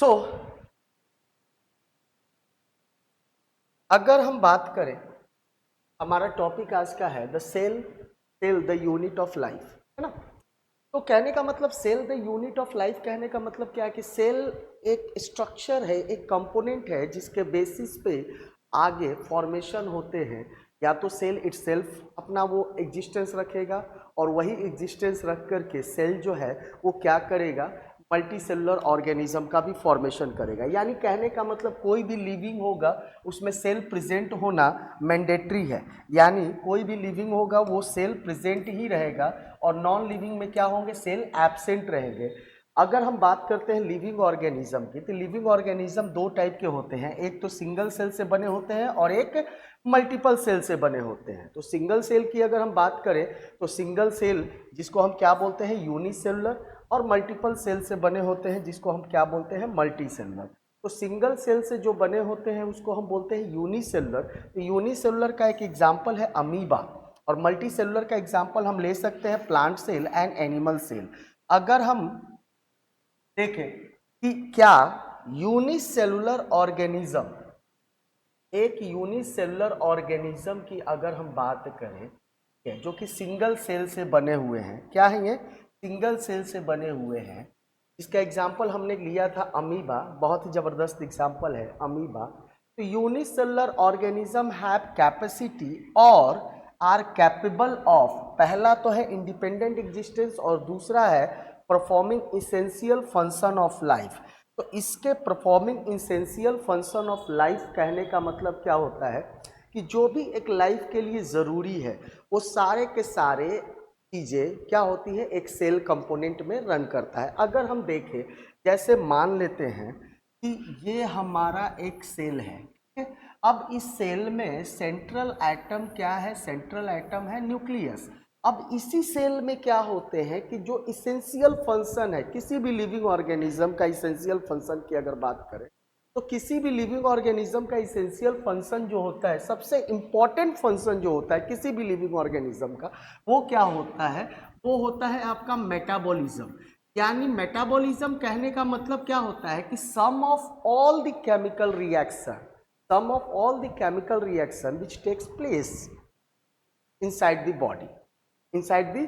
सो अगर हम बात करें, हमारा टॉपिक आज का है the cell the unit of life, है ना। तो कहने का मतलब cell the unit of life कहने का मतलब क्या है कि सेल एक स्ट्रक्चर है, एक कंपोनेंट है जिसके बेसिस पे आगे फॉर्मेशन होते हैं। या तो सेल इटसेल्फ अपना वो एग्जिस्टेंस रखेगा और वही एग्जिस्टेंस रख करके सेल जो है वो क्या करेगा, मल्टी सेलुलर ऑर्गेनिज्म का भी फॉर्मेशन करेगा। यानी कहने का मतलब कोई भी लिविंग होगा उसमें सेल प्रेजेंट होना मैंडेटरी है। यानी कोई भी लिविंग होगा वो सेल प्रेजेंट ही रहेगा और नॉन लिविंग में क्या होंगे, सेल एब्सेंट रहेंगे। अगर हम बात करते हैं लिविंग ऑर्गेनिज्म की, तो लिविंग ऑर्गेनिज्म दो टाइप के होते हैं, एक तो सिंगल सेल से बने होते हैं और एक मल्टीपल सेल से बने होते हैं। तो सिंगल सेल की अगर हम बात करें तो सिंगल सेल जिसको हम क्या बोलते हैं, यूनिसेलुलर, और मल्टीपल सेल से बने होते हैं जिसको हम क्या बोलते हैं, मल्टी सेलुलर। तो सिंगल सेल से जो बने होते हैं उसको हम बोलते हैं यूनिसेलुलर। तो यूनिसेलुलर का एक एग्जाम्पल है अमीबा, और मल्टी सेलुलर का एग्जाम्पल हम ले सकते हैं plant cell and animal cell. अगर हम देखें कि क्या यूनिसेलुलर ऑर्गेनिज्म, एक यूनिसेलुलर ऑर्गेनिज्म की अगर हम बात करें जो कि सिंगल सेल से बने हुए हैं, क्या है ये, सिंगल सेल से बने हुए हैं। इसका एग्जाम्पल हमने लिया था अमीबा, बहुत ही जबरदस्त एग्जाम्पल है अमीबा। तो यूनिसेलुलर ऑर्गेनिज्म हैव कैपेसिटी और आर कैपेबल ऑफ, पहला तो है इंडिपेंडेंट एग्जिस्टेंस और दूसरा है performing essential function of life. तो इसके performing essential function of life कहने का मतलब क्या होता है कि जो भी एक लाइफ के लिए ज़रूरी है वो सारे के सारे चीज़ें क्या होती है, एक सेल कंपोनेंट में रन करता है। अगर हम देखें, जैसे मान लेते हैं कि ये हमारा एक सेल है, ठीक है? अब इस सेल में सेंट्रल एटम क्या है, सेंट्रल एटम है न्यूक्लियस। अब इसी सेल में क्या होते हैं कि जो इसेंशियल फंक्शन है किसी भी लिविंग ऑर्गेनिज्म का, इसेंशियल फंक्शन की अगर बात करें तो किसी भी लिविंग ऑर्गेनिज्म का इसेंशियल फंक्शन जो होता है, सबसे इंपॉर्टेंट फंक्शन जो होता है किसी भी लिविंग ऑर्गेनिज्म का, वो क्या होता है, वो होता है आपका मेटाबॉलिज्म। यानी मेटाबॉलिज्म कहने का मतलब क्या होता है कि sum of all the chemical reaction, sum of all the chemical reaction which takes place inside the body, inside the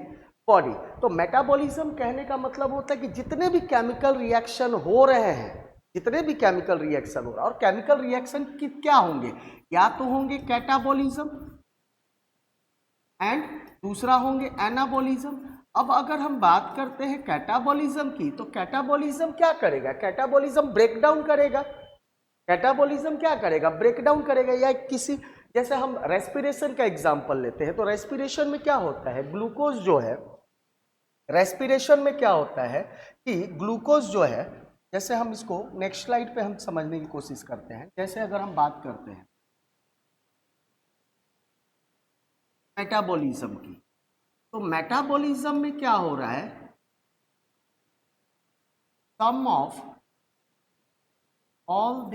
body. तो मेटाबॉलिज्म कहने का मतलब होता है कि जितने भी केमिकल रिएक्शन हो रहे हैं, जितने भी केमिकल रिएक्शन हो रहा है, और केमिकल रिएक्शन की क्या होंगे, या तो होंगे कैटाबॉलिज्म एंड दूसरा होंगे एनाबॉलिज्म। अब अगर हम बात करते हैं कैटाबॉलिज्म की, तो कैटाबॉलिज्म क्या करेगा, कैटाबॉलिज्म ब्रेक डाउन करेगा। कैटाबॉलिज्म क्या करेगा, ब्रेक डाउन करेगा। या किसी, जैसे हम रेस्पिरेशन का एग्जांपल लेते हैं, तो रेस्पिरेशन में क्या होता है, ग्लूकोज जो है, रेस्पिरेशन में क्या होता है कि ग्लूकोज जो है, जैसे हम इसको नेक्स्ट स्लाइड पे हम समझने की कोशिश करते हैं। जैसे अगर हम बात करते हैं मेटाबॉलिज्म की, तो मेटाबॉलिज्म में क्या हो रहा है, sum of all the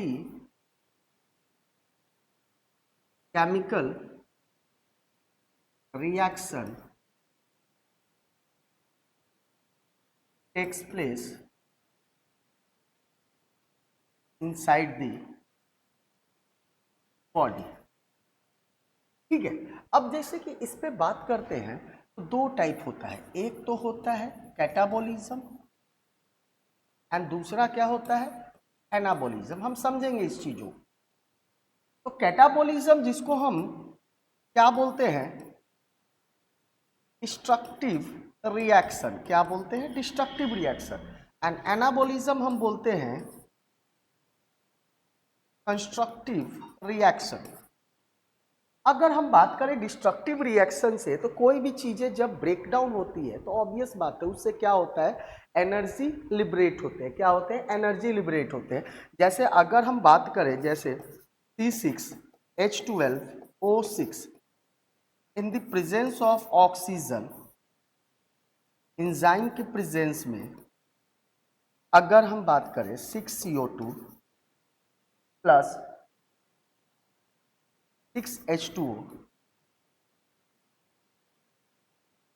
chemical reaction takes place inside the body। ठीक है। अब जैसे कि इस पे बात करते हैं तो दो टाइप होता है, एक तो होता है कैटाबॉलिज्म एंड दूसरा क्या होता है, एनाबॉलिज्म। हम समझेंगे इस चीजों को। तो कैटाबॉलिज्म जिसको हम क्या बोलते हैं, डिस्ट्रक्टिव रिएक्शन, क्या बोलते हैं, डिस्ट्रक्टिव रिएक्शन। एंड एनाबॉलिज्म हम बोलते हैं कंस्ट्रक्टिव रिएक्शन। अगर हम बात करें डिस्ट्रक्टिव रिएक्शन से, तो कोई भी चीज़ें जब ब्रेक डाउन होती है तो ऑब्वियस बात है उससे क्या होता है, एनर्जी लिबरेट होते हैं। क्या होते हैं, एनर्जी लिबरेट होते हैं। जैसे अगर हम बात करें, जैसे C6H12O6 in the presence of oxygen, enzyme के प्रेजेंस में अगर हम बात करें 6CO2 प्लस 6H2O,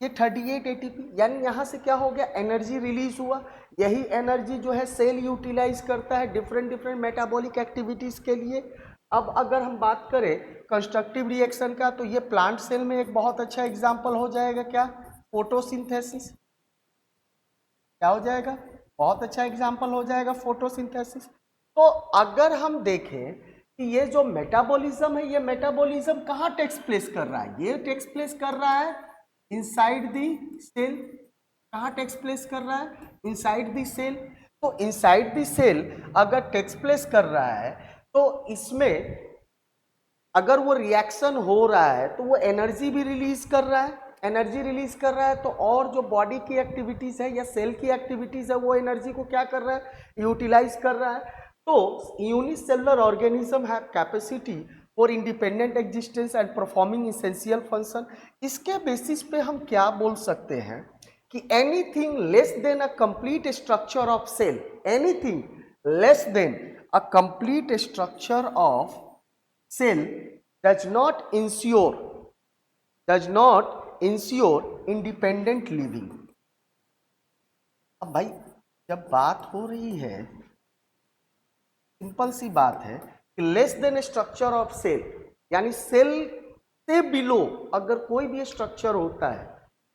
ये 38 एटीपी, यानी यहाँ से क्या हो गया, एनर्जी रिलीज हुआ। यही एनर्जी जो है सेल यूटिलाइज करता है डिफरेंट डिफरेंट मेटाबॉलिक एक्टिविटीज के लिए। अब अगर हम बात करें कंस्ट्रक्टिव रिएक्शन का, तो ये प्लांट सेल में एक बहुत अच्छा एग्जाम्पल हो जाएगा, क्या, फोटोसिंथेसिस। क्या हो जाएगा, बहुत अच्छा एग्जाम्पल हो जाएगा फोटोसिंथेसिस। तो अगर हम देखें कि ये जो मेटाबॉलिज्म है, ये मेटाबॉलिज्म कहाँ टेक्स प्लेस कर रहा है, ये टेक्स प्लेस कर रहा है इनसाइड दी सेल। कहाँ टेक्स प्लेस कर रहा है, इनसाइड दी सेल। तो इनसाइड दी सेल अगर टेक्स प्लेस कर रहा है, तो इसमें अगर वो रिएक्शन हो रहा है तो वो एनर्जी भी रिलीज कर रहा है। एनर्जी रिलीज कर रहा है तो और जो बॉडी की एक्टिविटीज है या सेल की एक्टिविटीज है, वो एनर्जी को क्या कर रहा है, यूटिलाइज कर रहा है। तो unicellular organism have capacity for independent existence and performing essential function. इसके बेसिस पे हम क्या बोल सकते हैं कि anything less than a complete structure of cell, anything less than a complete structure of cell does not ensure independent living। अब भाई जब बात हो रही है, सिंपल सी बात है कि less than structure of cell, यानी सेल से बिलो अगर कोई भी स्ट्रक्चर होता है,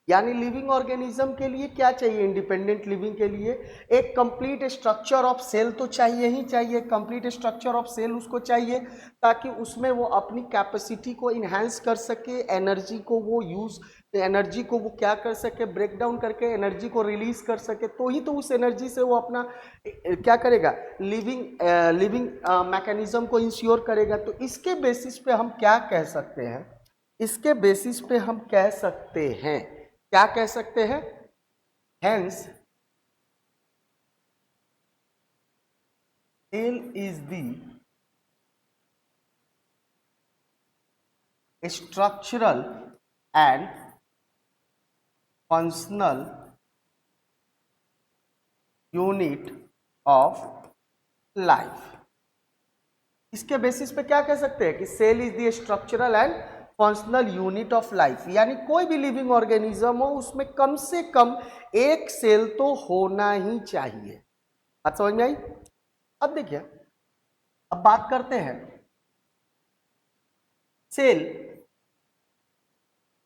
यानी लिविंग ऑर्गेनिज्म के लिए क्या चाहिए, इंडिपेंडेंट लिविंग के लिए एक कंप्लीट स्ट्रक्चर ऑफ सेल तो चाहिए ही चाहिए। कंप्लीट स्ट्रक्चर ऑफ सेल उसको चाहिए ताकि उसमें वो अपनी कैपेसिटी को इन्हांस कर सके, एनर्जी को वो यूज, एनर्जी को वो क्या कर सके, ब्रेक डाउन करके एनर्जी को रिलीज कर सके, तो ही तो उस एनर्जी से वो अपना क्या करेगा, लिविंग मैकेनिज्म को इंश्योर करेगा। तो इसके बेसिस पे हम क्या कह सकते हैं, इसके बेसिस पे हम कह सकते हैं, क्या कह सकते हैं, hence cell is the structural and functional unit of life. इसके बेसिस पे क्या कह सकते हैं कि cell is the structural and functional unit of life, यानी कोई भी लिविंग ऑर्गेनिज्म हो उसमें कम से कम एक सेल तो होना ही चाहिए। बात समझ में आई। अब देखिए, अब बात करते हैं सेल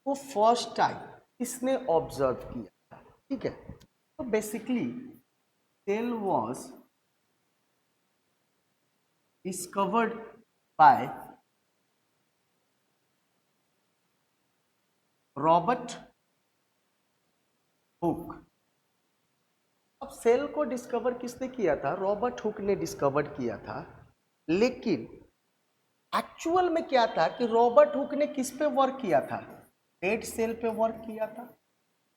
को फर्स्ट टाइम किसने ऑब्जर्व किया था, ठीक है। तो basically cell was discovered by Robert Hooke. अब सेल को डिस्कवर किसने किया था, रॉबर्ट हुक ने डिस्कवर किया था। लेकिन एक्चुअल में क्या था कि रॉबर्ट हुक ने किस पे वर्क किया था, डेड सेल पे वर्क किया था।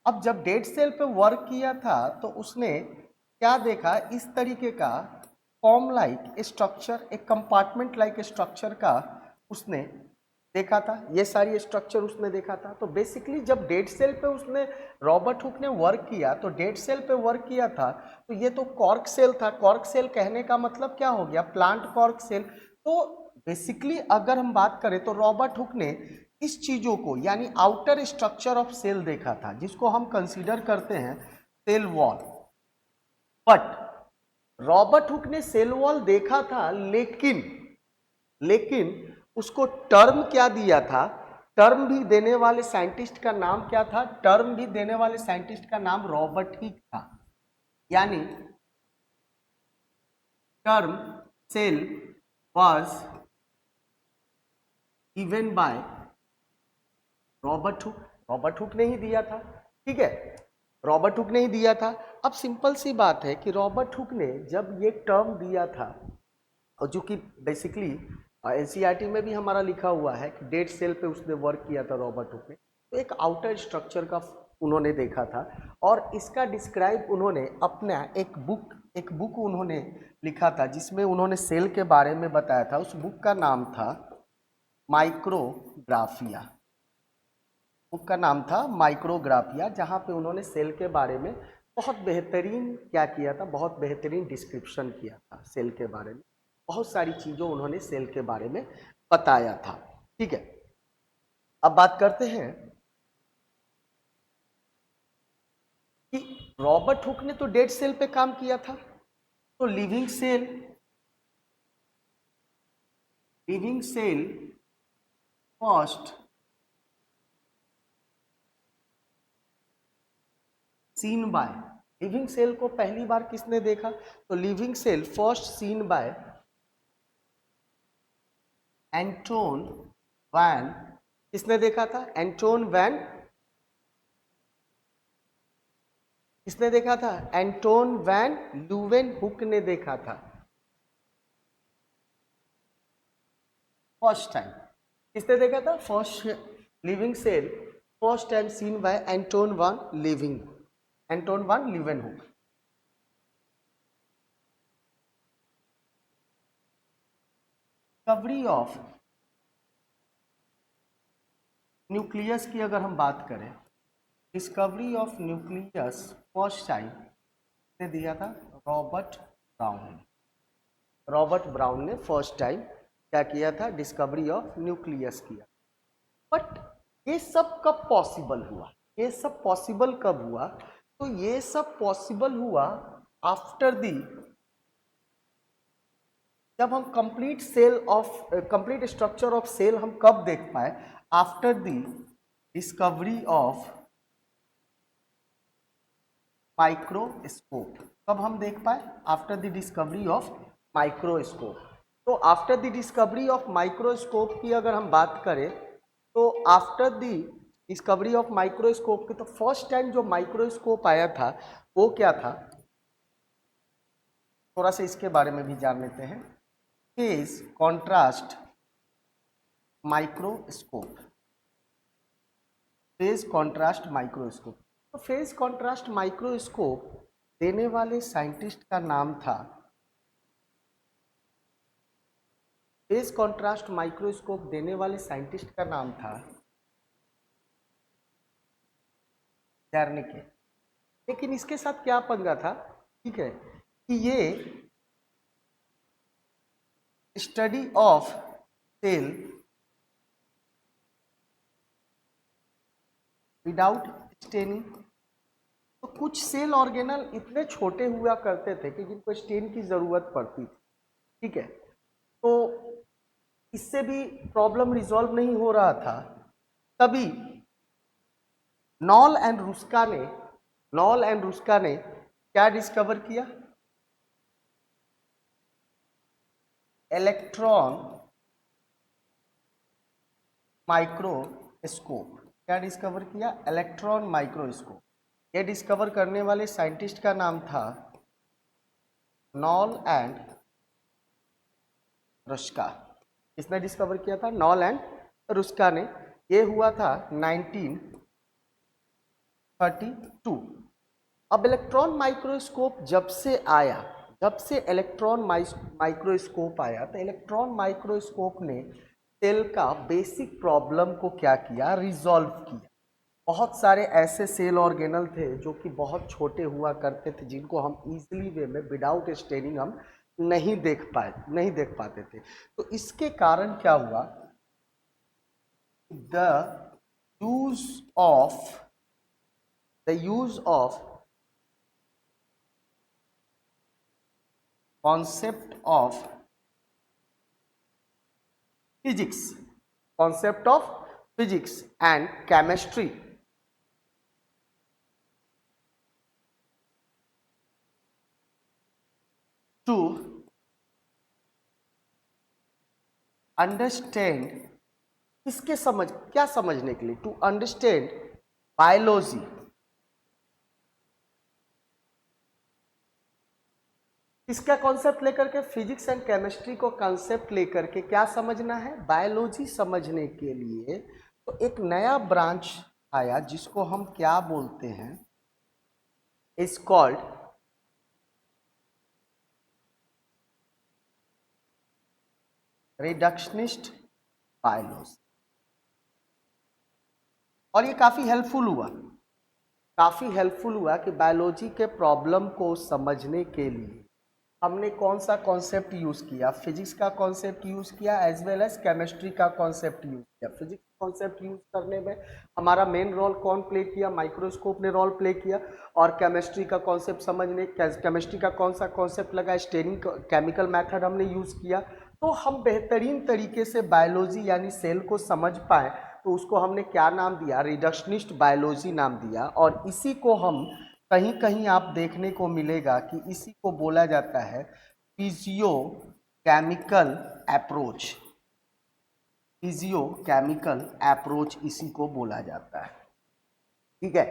अब जब डेड सेल पे वर्क किया था तो उसने क्या देखा, इस तरीके का फॉर्म लाइक स्ट्रक्चर, एक कंपार्टमेंट लाइक स्ट्रक्चर का उसने देखा था, ये सारी स्ट्रक्चर उसने देखा था। तो बेसिकली जब डेड सेल पे उसने, रॉबर्ट हुक ने वर्क किया, तो डेड सेल पे वर्क किया था, तो ये तो कॉर्क सेल था। कॉर्क सेल कहने का मतलब क्या हो गया, प्लांट कॉर्क सेल। तो बेसिकली अगर हम बात करें तो रॉबर्ट हुक ने इस चीजों को, यानी आउटर स्ट्रक्चर ऑफ सेल देखा था, जिसको हम कंसीडर करते हैं cell wall. But Robert Hooke ने सेल वॉल देखा था, लेकिन उसको टर्म क्या दिया था, टर्म भी देने वाले साइंटिस्ट का नाम क्या था, टर्म भी देने वाले साइंटिस्ट का नाम रॉबर्ट ही था। यानी term cell was given by Robert Hooke. Robert Hooke ने ही दिया था, ठीक है, रॉबर्ट हुक ने ही दिया था। अब सिंपल सी बात है कि रॉबर्ट हुक ने जब ये टर्म दिया था, और जो कि बेसिकली एनसीईआरटी में भी हमारा लिखा हुआ है कि डेड सेल पे उसने वर्क किया था रॉबर्ट हुक ने, तो एक आउटर स्ट्रक्चर का उन्होंने देखा था और इसका डिस्क्राइब उन्होंने अपना एक बुक उन्होंने लिखा था, जिसमें उन्होंने सेल के बारे में बताया था। उस बुक का नाम था माइक्रोग्राफिया। बुक का नाम था माइक्रोग्राफिया, जहाँ पे उन्होंने सेल के बारे में बहुत बेहतरीन क्या किया था, बहुत बेहतरीन डिस्क्रिप्शन किया था सेल के बारे में, बहुत सारी चीज़ों उन्होंने सेल के बारे में बताया था, ठीक है। अब बात करते हैं रॉबर्ट हुक ने तो डेड सेल पे काम किया था, तो living cell first seen by, living cell को पहली बार किसने देखा? तो living cell first seen by Anton van, किसने देखा था? एंटोन वैन, किसने देखा था? एंटोन वैन ल्यूवेनहुक ने देखा था फर्स्ट टाइम। किसने देखा था? First living cell first time seen by Anton van Leeuwenhoek. Discovery of nucleus की अगर हम बात करें, discovery of nucleus first time ने दिया था रॉबर्ट ब्राउन ने फर्स्ट टाइम क्या किया था? डिस्कवरी ऑफ न्यूक्लियस किया। बट ये सब कब पॉसिबल हुआ? ये सब पॉसिबल कब हुआ? तो ये सब पॉसिबल हुआ आफ्टर दी, जब हम कंप्लीट स्ट्रक्चर ऑफ सेल हम कब देख पाए? After the discovery of microscope. कब हम देख पाए? After the discovery of microscope. तो after the discovery of microscope की अगर हम बात करें, तो after the discovery of microscope की तो फर्स्ट टाइम जो माइक्रोस्कोप आया था वो क्या था? थोड़ा सा इसके बारे में भी जान लेते हैं। Phase contrast microscope, phase contrast microscope. तो फेज कॉन्ट्रास्ट माइक्रोस्कोप देने वाले साइंटिस्ट का नाम था, फेज कॉन्ट्रास्ट माइक्रोस्कोप देने वाले साइंटिस्ट का नाम था जर्निके। लेकिन इसके साथ क्या पंगा था? ठीक है, कि ये study of cell without staining, तो कुछ सेल ऑर्गेनल इतने छोटे हुआ करते थे कि जिनको स्टेन की जरूरत पड़ती थी। ठीक है, तो इससे भी प्रॉब्लम रिजॉल्व नहीं हो रहा था। तभी नॉल एंड रुस्का ने क्या डिस्कवर किया? Electron microscope. क्या डिस्कवर किया? Electron microscope. ये डिस्कवर करने वाले साइंटिस्ट का नाम था नॉल एंड रुस्का। किसने डिस्कवर किया था? नॉल एंड रुस्का ने। ये हुआ था 1932। अब इलेक्ट्रॉन माइक्रोस्कोप जब से इलेक्ट्रॉन माइक्रोस्कोप आया, तो इलेक्ट्रॉन माइक्रोस्कोप ने सेल का बेसिक प्रॉब्लम को क्या किया? रिजॉल्व किया। बहुत सारे ऐसे सेल ऑर्गेनल थे जो कि बहुत छोटे हुआ करते थे, जिनको हम इजीली वे में विदाउट स्टेनिंग हम नहीं देख पाते थे। तो इसके कारण क्या हुआ? The use of concept of physics and chemistry to understand, क्या समझने के लिए? टू अंडरस्टैंड बायोलॉजी, इसका कॉन्सेप्ट लेकर के, फिजिक्स एंड केमिस्ट्री को कॉन्सेप्ट लेकर के क्या समझना है? बायोलॉजी समझने के लिए। तो एक नया ब्रांच आया जिसको हम क्या बोलते हैं? Is called reductionist biology. और ये काफी हेल्पफुल हुआ कि बायोलॉजी के प्रॉब्लम को समझने के लिए हमने कौन सा कॉन्सेप्ट यूज़ किया, फिजिक्स का कॉन्सेप्ट यूज़ किया एज वेल एज केमिस्ट्री का कॉन्सेप्ट यूज़ किया। फिजिक्स कॉन्सेप्ट यूज़ करने में हमारा मेन रोल कौन प्ले किया, माइक्रोस्कोप ने रोल प्ले किया। और केमिस्ट्री का कॉन्सेप्ट समझने, केमिस्ट्री का कौन सा कॉन्सेप्ट लगा, स्टेनिंग केमिकल मेथड हमने यूज़ किया। तो हम बेहतरीन तरीके से बायोलॉजी यानी सेल को समझ पाए, तो उसको हमने क्या नाम दिया, रिडक्शनिस्ट बायोलॉजी नाम दिया। और इसी को हम कहीं कहीं आप देखने को मिलेगा कि इसी को बोला जाता है physio chemical approach. Physio chemical approach इसी को बोला जाता है। ठीक है,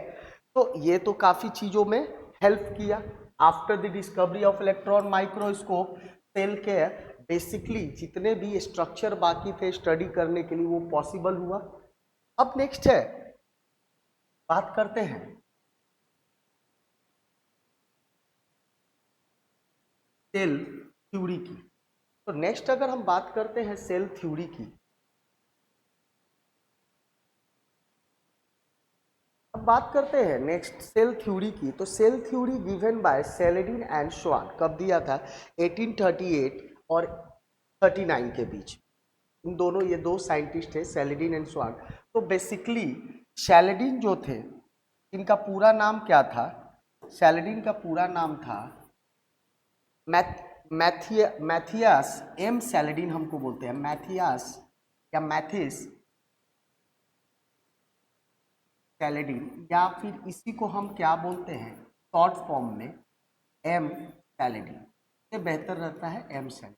तो ये तो काफ़ी चीज़ों में हेल्प किया। After the discovery of electron microscope, cell के बेसिकली जितने भी स्ट्रक्चर बाकी थे स्टडी करने के लिए वो पॉसिबल हुआ। अब नेक्स्ट है, बात करते हैं सेल थ्योरी की। तो नेक्स्ट अगर हम बात करते हैं सेल थ्योरी की, अब बात करते हैं नेक्स्ट सेल थ्योरी की। तो cell theory given by Schleiden and Schwann कब दिया था, 1838 और 39 के बीच। इन दोनों, ये दो साइंटिस्ट थे सेलेडिन एंड श्वान। तो बेसिकली सेलेडिन जो थे, इनका पूरा नाम क्या था, सेलेडिन का पूरा नाम था मैथियास एम सेलेडिन, हमको बोलते हैं मैथियास या मैथिस सेलेडिन, या फिर इसी को हम क्या बोलते हैं शॉर्ट फॉर्म में एम सेलेडिन। ये बेहतर रहता है एम सेलेडिन।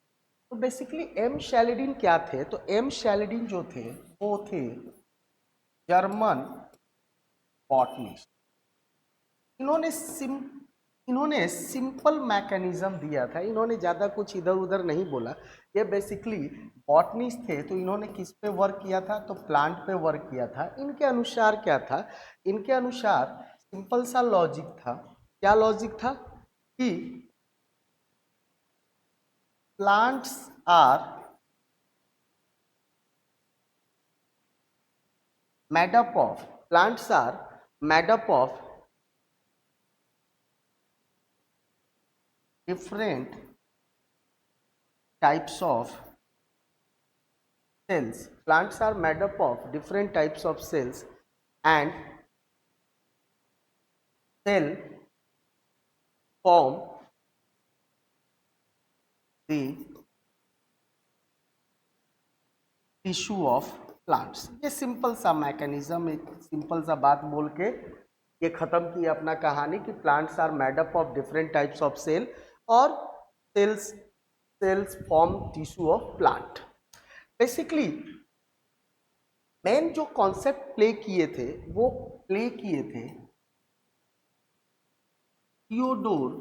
तो बेसिकली एम सेलेडिन क्या थे, तो एम सेलेडिन जो थे वो थे जर्मन बॉटनिस्ट। इन्होंने सिंपल मैकेनिज्म दिया था, इन्होंने ज़्यादा कुछ इधर उधर नहीं बोला। ये बेसिकली बॉटनिस्ट थे, तो इन्होंने किस पे वर्क किया था, तो प्लांट पे वर्क किया था। इनके अनुसार क्या था, इनके अनुसार सिंपल सा लॉजिक था। क्या लॉजिक था कि plants are plants are made up of different types of cells. Plants are made up of different types of cells, and cell form the tissue of plants. ये सिंपल सा mechanism, एक simple सा बात बोल के ये खत्म की अपना कहानी कि plants are made up of different types of cell, और cells form tissue of plant. Basically main जो कॉन्सेप्ट प्ले किए थे वो प्ले किए थे थियोडोर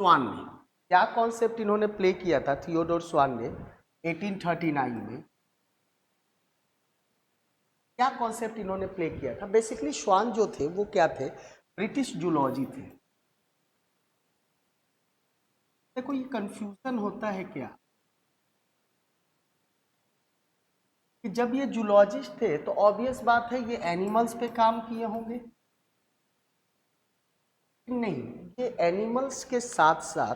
स्वान ने। क्या कॉन्सेप्ट इन्होंने प्ले किया था थियोडोर स्वान ने 1839 में, क्या कॉन्सेप्ट इन्होंने प्ले किया था। बेसिकली श्वान जो थे वो क्या थे, ब्रिटिश जूलॉजी थे। देखो ये कंफ्यूजन होता है क्या कि जब ये जूलॉजिस्ट थे तो ऑब्वियस बात है ये एनिमल्स पे काम किए होंगे। नहीं, ये एनिमल्स के साथ साथ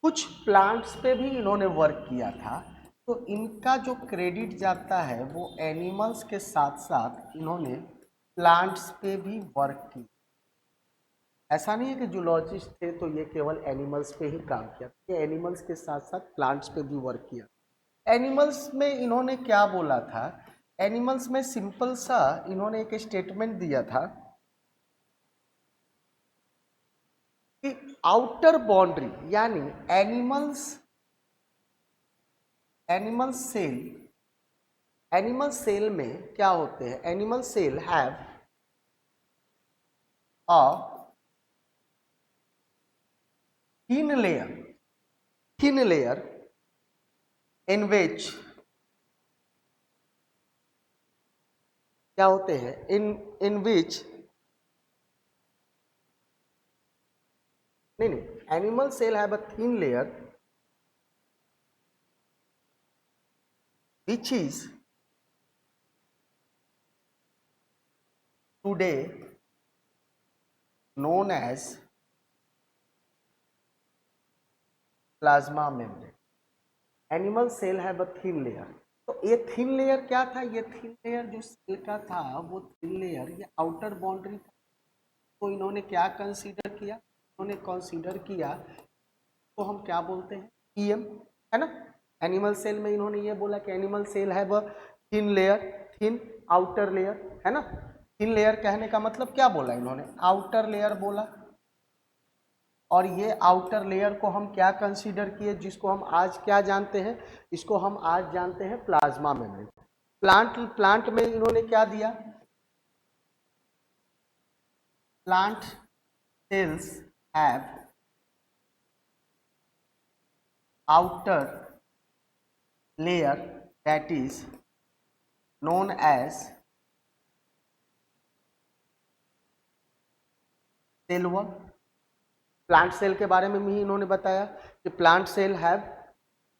कुछ प्लांट्स पे भी इन्होंने वर्क किया था। तो इनका जो क्रेडिट जाता है वो एनिमल्स के साथ साथ इन्होंने प्लांट्स पे भी वर्क किया। ऐसा नहीं है कि जूलॉजिस्ट थे तो ये केवल एनिमल्स पे ही काम किया, ये एनिमल्स के साथ साथ प्लांट्स पे भी वर्क किया। एनिमल्स में इन्होंने क्या बोला था, एनिमल्स में सिंपल सा इन्होंने एक स्टेटमेंट दिया था कि आउटर बाउंड्री यानी एनिमल सेल में क्या होते हैं, animal cell have a thin layer in which क्या होते हैं, इन विच नहीं, animal cell have a thin layer which is today known as plasma membrane. Animal cell have a thin layer. तो ये थिन लेयर क्या था? ये thin layer जो सेल का था वो थिन लेयर ये आउटर बाउंड्री था। तो इन्होंने क्या कंसीडर किया? इन्होंने कंसीडर किया तो हम क्या बोलते हैं? ईएम, है ना। एनिमल सेल में इन्होंने ये बोला कि animal cell have a thin layer, thin outer layer, है ना। थिन लेयर कहने का मतलब क्या बोला इन्होंने? आउटर लेयर बोला। और ये आउटर लेयर को हम क्या कंसीडर किए? जिसको हम आज क्या जानते हैं? इसको हम आज जानते हैं प्लाज्मा मेम्ब्रेन। प्लांट में इन्होंने क्या दिया? Plant cells have outer layer that is known as cell wall. Plant cell के बारे में भी इन्होंने बताया कि plant cell have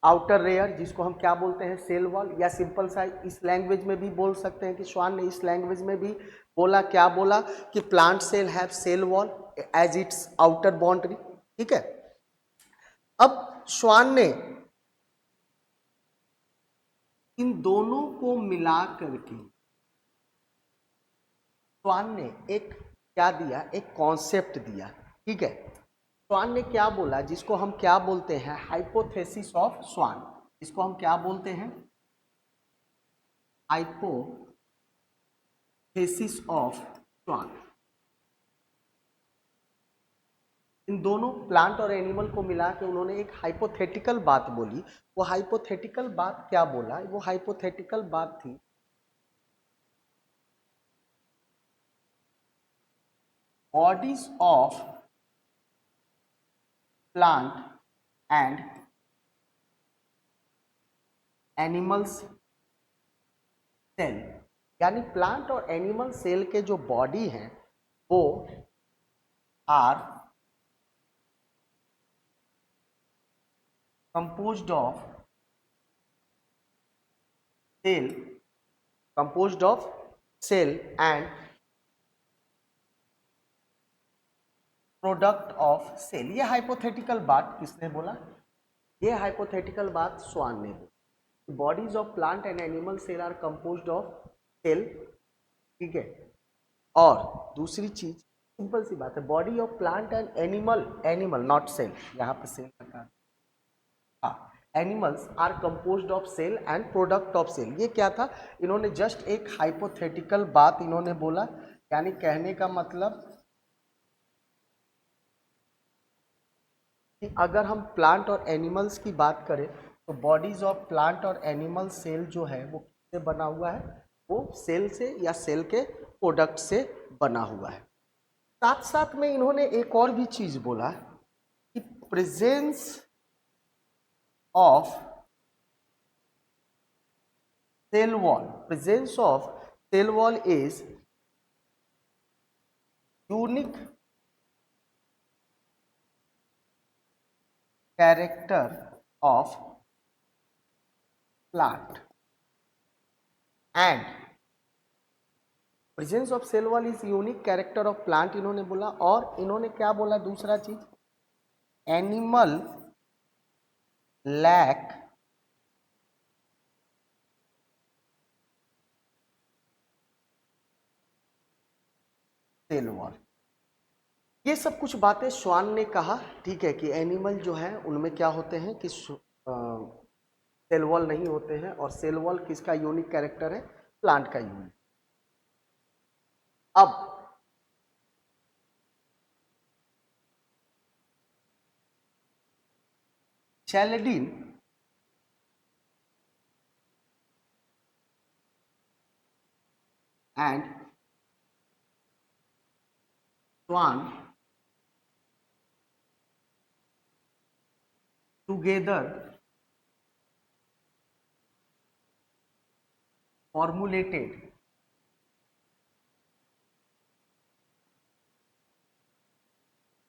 outer layer जिसको हम क्या बोलते हैं? Cell wall. या सिंपल सा इस लैंग्वेज में भी बोल सकते हैं कि श्वान ने इस लैंग्वेज में भी बोला, क्या बोला कि plant cell have cell wall as its outer boundary. ठीक है। अब श्वान ने इन दोनों को मिला करके श्वान ने एक क्या दिया? एक कॉन्सेप्ट दिया। ठीक है। श्वान ने क्या बोला? जिसको हम क्या बोलते हैं? हाइपोथेसिस ऑफ श्वान। इसको हम क्या बोलते हैं? हाइपोथेसिस ऑफ श्वान। इन दोनों प्लांट और एनिमल को मिला के उन्होंने एक हाइपोथेटिकल बात बोली। वो हाइपोथेटिकल बात क्या बोला? वो हाइपोथेटिकल बात थी bodies of plant and animals cell, यानी प्लांट और एनिमल सेल के जो बॉडी हैं वो are composed of cell, composed of cell and product of cell. ये हाइपोथेटिकल बात किसने बोला? ये हाइपोथेटिकल बात श्वान ने बोली। Bodies of plant and animal cell are composed of cell. ठीक है। और दूसरी चीज सिंपल सी बात है, body of plant and animal, animal not cell, यहाँ पे सेल लगा। हाँ, animals are composed of cell and product of cell. ये क्या था? इन्होंने जस्ट एक हाइपोथेटिकल बात इन्होंने बोला। यानी कहने का मतलब कि अगर हम प्लांट और एनिमल्स की बात करें तो बॉडीज ऑफ प्लांट और एनिमल सेल जो है वो किससे बना हुआ है? वो सेल से या सेल के प्रोडक्ट से बना हुआ है। साथ साथ में इन्होंने एक और भी चीज बोला कि presence of cell wall, presence of cell wall is unique character of plant and presence of cell wall is unique character of plant इन्होंने बोला। और इन्होंने क्या बोला? दूसरा चीज, एनिमल लैक सेल वॉल। ये सब कुछ बातें श्वान ने कहा। ठीक है कि एनिमल जो है उनमें क्या होते हैं कि सेल वॉल नहीं होते हैं। और सेल वॉल किसका यूनिक कैरेक्टर है? प्लांट का यूनिक। अब Schleiden and Schwann together formulated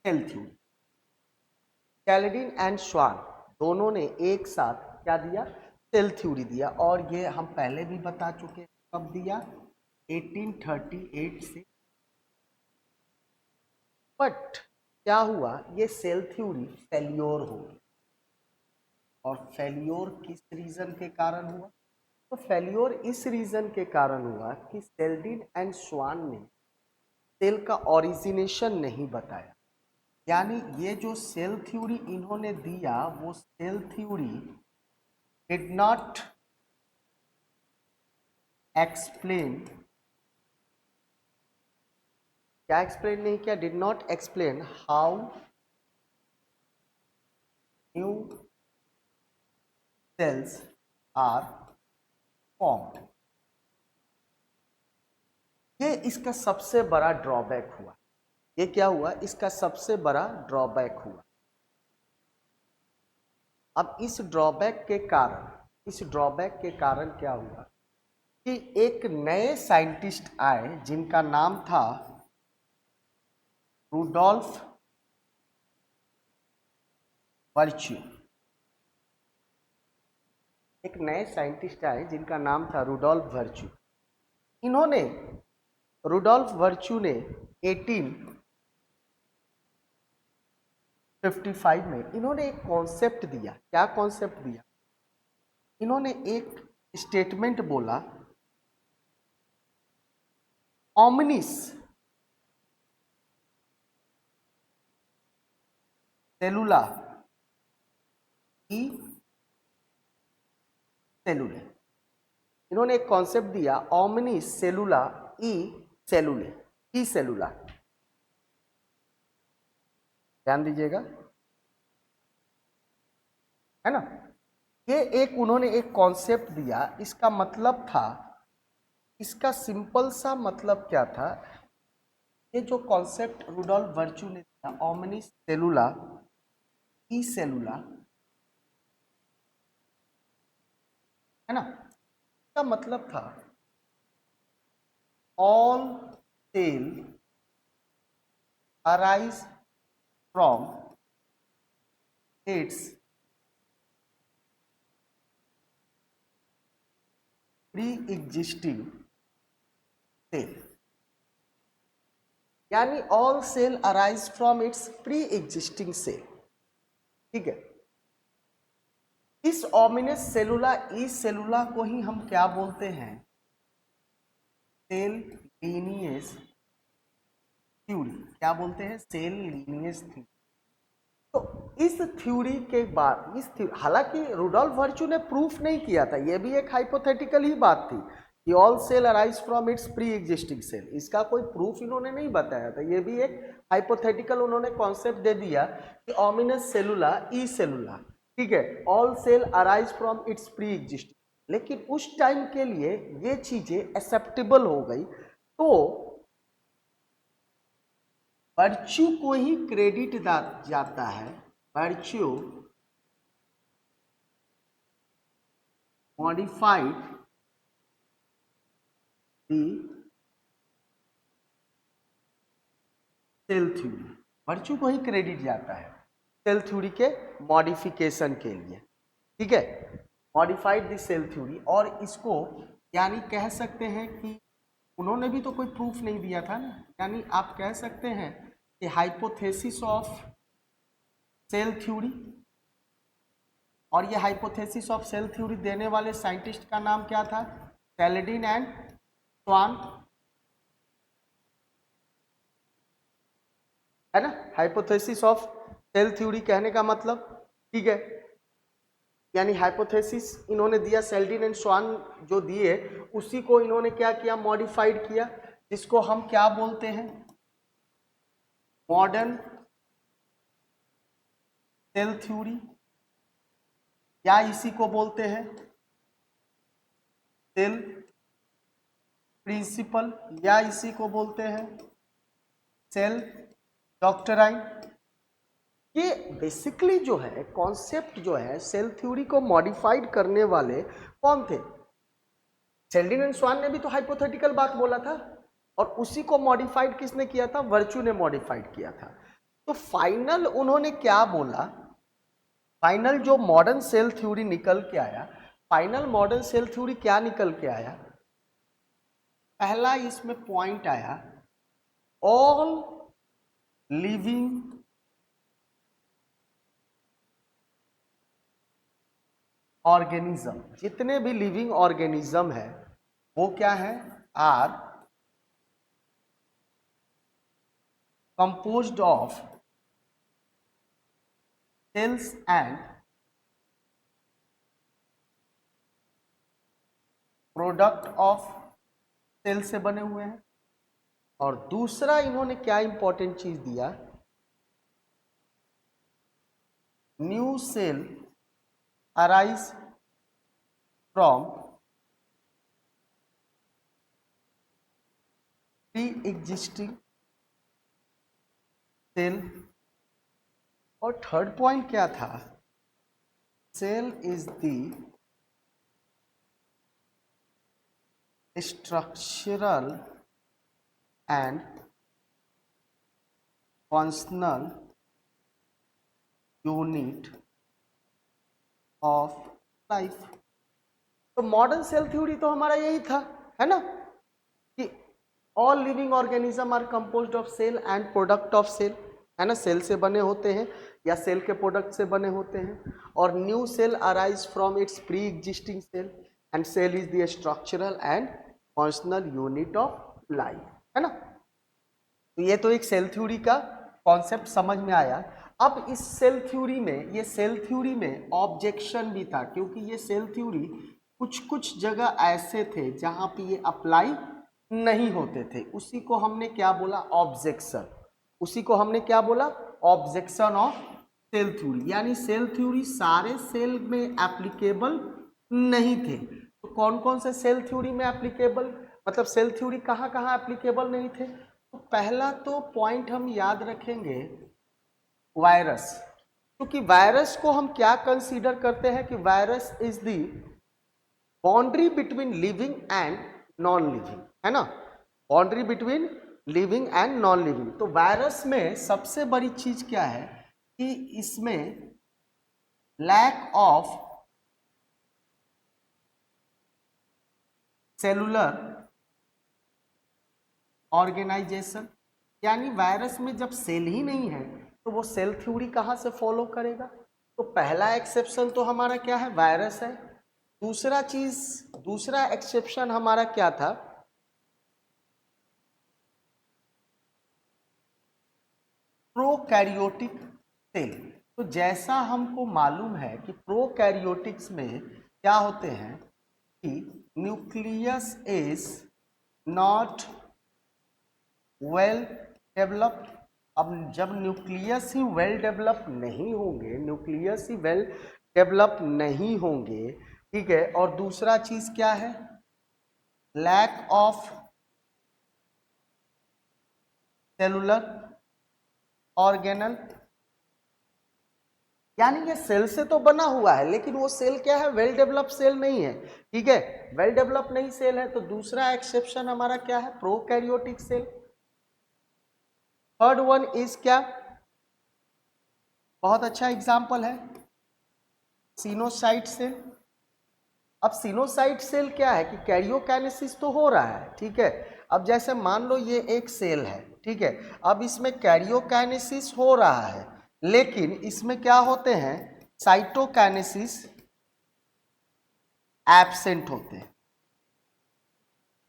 cell theory. Schleiden and Schwann दोनों ने एक साथ क्या दिया? सेल थ्योरी दिया। और ये हम पहले भी बता चुके हैं। कब दिया? 1838 से। बट क्या हुआ? ये सेल थ्योरी फेल्योर हो गई। और फेल्योर किस रीजन के कारण हुआ? तो फेल्योर इस रीजन के कारण हुआ कि सेल्डिन एंड स्वान ने सेल का ओरिजिनेशन नहीं बताया। यानी ये जो सेल थ्योरी इन्होंने दिया वो cell theory did not explain, क्या एक्सप्लेन नहीं किया? Did not explain how new cells are formed. ये इसका सबसे बड़ा ड्रॉबैक हुआ। ये क्या हुआ? इसका सबसे बड़ा ड्रॉबैक हुआ। अब इस ड्रॉबैक के कारण क्या हुआ कि एक नए साइंटिस्ट आए जिनका नाम था रूडोल्फ वर्च्यू। एक नए साइंटिस्ट आए जिनका नाम था रूडोल्फ वर्च्यू। इन्होंने, रूडोल्फ वर्च्यू ने 1855 में इन्होंने एक कॉन्सेप्ट दिया। क्या कॉन्सेप्ट दिया? इन्होंने एक स्टेटमेंट बोला, ओमनिस सेलुला ई सेलुले। इन्होंने एक कॉन्सेप्ट दिया, ओमनिस सेलुला ई सेलुले, ई सेलुला। ध्यान दीजिएगा, है ना। ये एक उन्होंने एक कॉन्सेप्ट दिया। इसका मतलब था, इसका सिंपल सा मतलब क्या था? ये जो कॉन्सेप्ट रूडोल्फ वर्च्यू ने दिया, ओमनिस सेलुला ई सेलुला, है ना, इसका मतलब था all cell arise from its pre existing cell. यानी all cell arise from its pre existing cell. ठीक है। इस ओमिनस सेलुला ई सेलुला को ही हम क्या बोलते हैं? Cell lineage theory. क्या बोलते हैं? Cell lineage theory. तो इस थ्योरी के बाद, हालांकि रूडोल्फ वर्च्यू ने प्रूफ नहीं किया था, यह भी एक हाइपोथेटिकल ही बात थी कि all cell arise from its pre existing cell. इसका कोई प्रूफ इन्होंने नहीं बताया था, यह भी एक हाइपोथेटिकल उन्होंने कॉन्सेप्ट दे दिया कि ओमिनस सेलुला ई सेलुला, ठीक है, all cell arise from its pre existing. लेकिन उस टाइम के लिए ये चीजें एक्सेप्टेबल हो गई, तो वर्च्यू को ही क्रेडिट जाता है। वर्च्यू मॉडिफाइड दी सेल थ्योरी। वर्च्यू को ही क्रेडिट जाता है सेल थ्योरी के मॉडिफिकेशन के लिए। ठीक है, मॉडिफाइड दी सेल थ्योरी। और इसको यानी कह सकते हैं कि उन्होंने भी तो कोई प्रूफ नहीं दिया था ना, यानी आप कह सकते हैं कि हाइपोथेसिस ऑफ सेल थ्योरी। और ये हाइपोथेसिस ऑफ सेल थ्योरी देने वाले साइंटिस्ट का नाम क्या था? सेल्डिन एंड स्वान, है ना। हाइपोथेसिस ऑफ सेल थ्योरी कहने का मतलब, ठीक है, यानी हाइपोथेसिस इन्होंने दिया, सेल्डिन एंड स्वान जो दिए उसी को इन्होंने क्या किया? मॉडिफाइड किया, जिसको हम क्या बोलते हैं? मॉडर्न सेल थ्योरी, या इसी को बोलते हैं सेल प्रिंसिपल, या इसी को बोलते हैं सेल डॉक्ट्राइन। ये बेसिकली जो है कॉन्सेप्ट जो है सेल थ्योरी को मॉडिफाइड करने वाले कौन थे? सेल्डिन एंड स्वान ने भी तो हाइपोथेटिकल बात बोला था, और उसी को मॉडिफाइड किसने किया था? वर्च्यू ने मॉडिफाइड किया था। तो फाइनल उन्होंने क्या बोला? फाइनल जो मॉडर्न सेल थ्योरी निकल के आया, फाइनल मॉडर्न सेल थ्योरी क्या निकल के आया? पहला इसमें पॉइंट आया, ऑल लिविंग ऑर्गेनिज्म, जितने भी लिविंग ऑर्गेनिज्म है वो क्या है, are composed of cells and product of cell से बने हुए हैं। और दूसरा इन्होंने क्या इंपॉर्टेंट चीज दिया, new cell arise from pre existing cell. और थर्ड पॉइंट क्या था, cell is the structural and functional unit of life. तो मॉडर्न सेल थ्योरी तो हमारा यही था, है ना, कि all living organism are composed of cell and product of cell, है ना, सेल से बने होते हैं या सेल के प्रोडक्ट से बने होते हैं। और new cell arise from its pre existing cell and cell is the structural and functional unit of life, है ना। तो ये तो एक सेल थ्योरी का कॉन्सेप्ट समझ में आया। अब इस सेल थ्योरी में, ये सेल थ्योरी में ऑब्जेक्शन भी था, क्योंकि ये सेल थ्योरी कुछ जगह ऐसे थे जहां पे ये अप्लाई नहीं होते थे। उसी को हमने क्या बोला, ऑब्जेक्शन। उसी को हमने क्या बोला, ऑब्जेक्शन ऑफ सेल थ्योरी। यानी सेल थ्योरी सारे सेल में एप्लीकेबल नहीं थे। तो कौन कौन से सेल थ्योरी में एप्लीकेबल, मतलब सेल थ्योरी कहाँ कहाँ एप्लीकेबल नहीं थे। तो पहला तो पॉइंट हम याद रखेंगे, वायरस। क्योंकि वायरस को हम क्या कंसीडर करते हैं कि virus is the boundary between living and non living, है ना, boundary between living and non living. तो वायरस में सबसे बड़ी चीज क्या है कि इसमें लैक ऑफ सेलुलर ऑर्गेनाइजेशन। यानी वायरस में जब सेल ही नहीं है तो वो सेल थ्योरी कहाँ से फॉलो करेगा। तो पहला एक्सेप्शन तो हमारा क्या है, वायरस है। दूसरा एक्सेप्शन हमारा क्या था, प्रोकैरियोटिक सेल। तो जैसा हमको मालूम है कि प्रोकैरियोटिक्स में क्या होते हैं कि nucleus is not well developed. अब जब न्यूक्लियस ही वेल डेवलप नहीं होंगे, न्यूक्लियस ही वेल डेवलप नहीं होंगे, ठीक है। और दूसरा चीज क्या है, लैक ऑफ सेलुलर ऑर्गेनल। यानी ये सेल से तो बना हुआ है लेकिन वो सेल क्या है, वेल डेवलप सेल नहीं है, ठीक है, वेल डेवलप नहीं सेल है। तो दूसरा एक्सेप्शन हमारा क्या है, prokaryotic cell. Third one is क्या, बहुत अच्छा एग्जांपल है सिनोसाइट सेल। अब सिनोसाइट सेल क्या है कि कैरियोकाइनेसिस तो हो रहा है, ठीक है। अब जैसे मान लो ये एक सेल है, ठीक है, अब इसमें कैरियोकाइनेसिस हो रहा है, लेकिन इसमें क्या होते हैं, साइटोकाइनेसिस एब्सेंट होते हैं।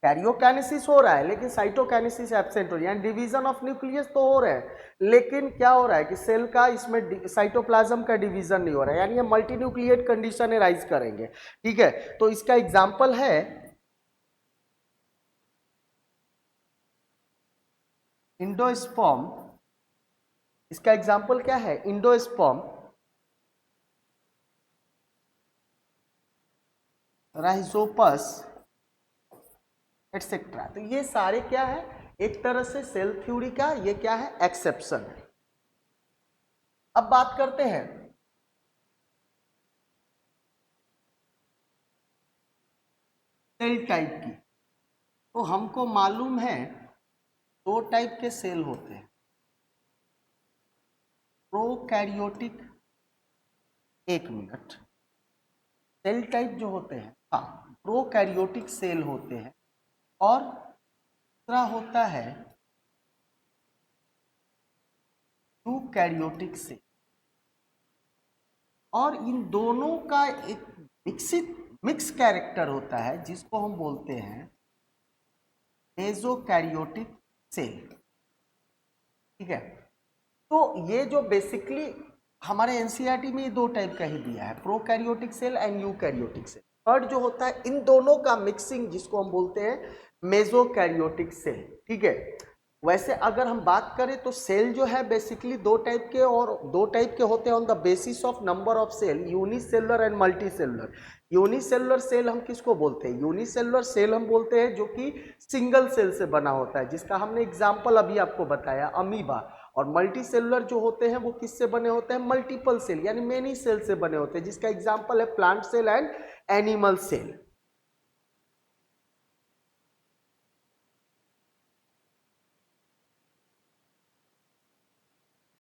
कैरियोकाइनेसिस हो रहा है लेकिन साइटोकाइनेसिस एब्सेंट हो रही है, यानी डिवीजन ऑफ न्यूक्लियस तो हो रहे हैं लेकिन क्या हो रहा है कि सेल का इसमें साइटोप्लाज्म का डिवीजन नहीं हो रहा है, यानी ये मल्टी न्यूक्लिएट कंडीशन राइज करेंगे, ठीक है। तो इसका एग्जांपल है इंडोस्पर्म। इसका एग्जांपल क्या है, इंडोस्पर्म, राइजोपस एटसेट्रा। तो ये सारे क्या है, एक तरह से सेल थ्योरी का ये क्या है, एक्सेप्शन है। अब बात करते हैं सेल टाइप की। तो हमको मालूम है दो टाइप के सेल होते हैं, प्रोकैरियोटिक, एक मिनट, सेल टाइप जो होते हैं, हाँ, प्रोकैरियोटिक सेल होते हैं और दूसरा होता है यूकैरियोटिक सेल। और इन दोनों का एक मिक्स कैरेक्टर होता है जिसको हम बोलते हैं मेसोकैरियोटिक सेल। ठीक है, तो ये जो बेसिकली हमारे एनसीईआरटी में दो टाइप का ही दिया है, prokaryotic cell and eukaryotic cell. Third जो होता है इन दोनों का मिक्सिंग जिसको हम बोलते हैं मेसोकैरियोटिक सेल। ठीक है, वैसे अगर हम बात करें तो सेल जो है बेसिकली दो टाइप के, और दो टाइप के होते हैं on the basis of number of cell, unicellular and multicellular. Unicellular cell हम किसको बोलते हैं? यूनिसेलुलर सेल हम बोलते हैं जो कि सिंगल सेल से बना होता है, जिसका हमने एग्जाम्पल अभी आपको बताया अमीबा। और मल्टीसेलुलर जो होते हैं वो किससे बने होते हैं? मल्टीपल सेल यानी मेनी सेल से बने होते हैं, जिसका एग्जाम्पल है plant cell and animal cell.